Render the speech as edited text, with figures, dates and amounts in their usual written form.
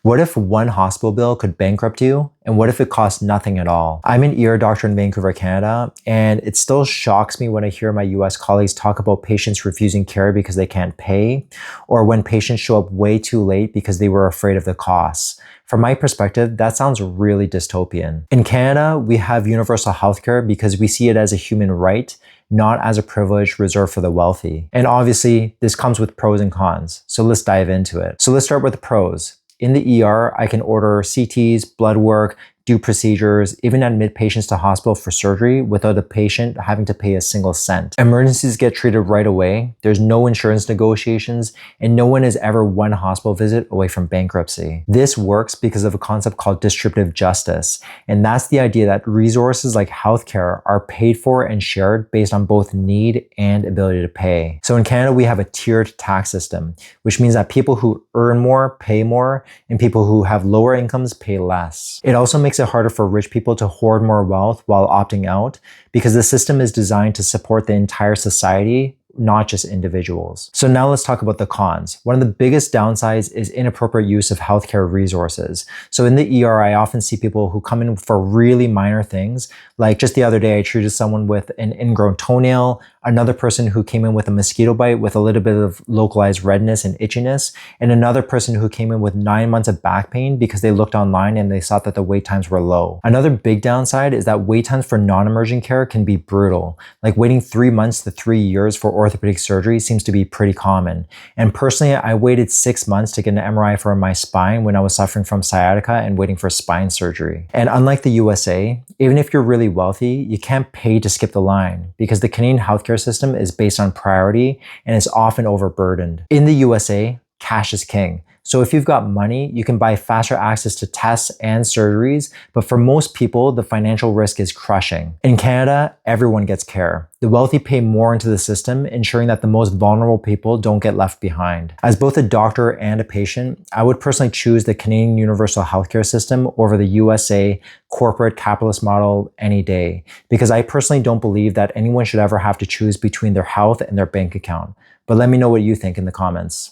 What if one hospital bill could bankrupt you? And what if it costs nothing at all? I'm an ear doctor in Vancouver, Canada, and it still shocks me when I hear my US colleagues talk about patients refusing care because they can't pay, or when patients show up way too late because they were afraid of the costs. From my perspective, that sounds really dystopian. In Canada, we have universal healthcare because we see it as a human right, not as a privilege reserved for the wealthy. And obviously, this comes with pros and cons. So let's dive into it. So let's start with the pros. In the ER, I can order CTs, blood work, do procedures, even admit patients to hospital for surgery without the patient having to pay a single cent. Emergencies get treated right away. There's no insurance negotiations, and no one is ever one hospital visit away from bankruptcy. This works because of a concept called distributive justice, and that's the idea that resources like healthcare are paid for and shared based on both need and ability to pay. So in Canada, we have a tiered tax system, which means that people who earn more pay more, and people who have lower incomes pay less. It also makes it harder for rich people to hoard more wealth while opting out because the system is designed to support the entire society, not just individuals. So now let's talk about the cons. One of the biggest downsides is inappropriate use of healthcare resources. So in the ER, I often see people who come in for really minor things. Like just the other day, I treated someone with an ingrown toenail, another person who came in with a mosquito bite with a little bit of localized redness and itchiness, and another person who came in with 9 months of back pain because they looked online and they saw that the wait times were low. Another big downside is that wait times for non-emergent care can be brutal. Like waiting 3 months to 3 years for orthopedic surgery seems to be pretty common. And personally, I waited 6 months to get an MRI for my spine when I was suffering from sciatica and waiting for spine surgery. And unlike the USA, even if you're really wealthy, you can't pay to skip the line because the Canadian healthcare system is based on priority and is often overburdened. In the USA, cash is king. So if you've got money, you can buy faster access to tests and surgeries, but for most people, the financial risk is crushing. In Canada, everyone gets care. The wealthy pay more into the system, ensuring that the most vulnerable people don't get left behind. As both a doctor and a patient, I would personally choose the Canadian universal healthcare system over the USA corporate capitalist model any day, because I personally don't believe that anyone should ever have to choose between their health and their bank account. But let me know what you think in the comments.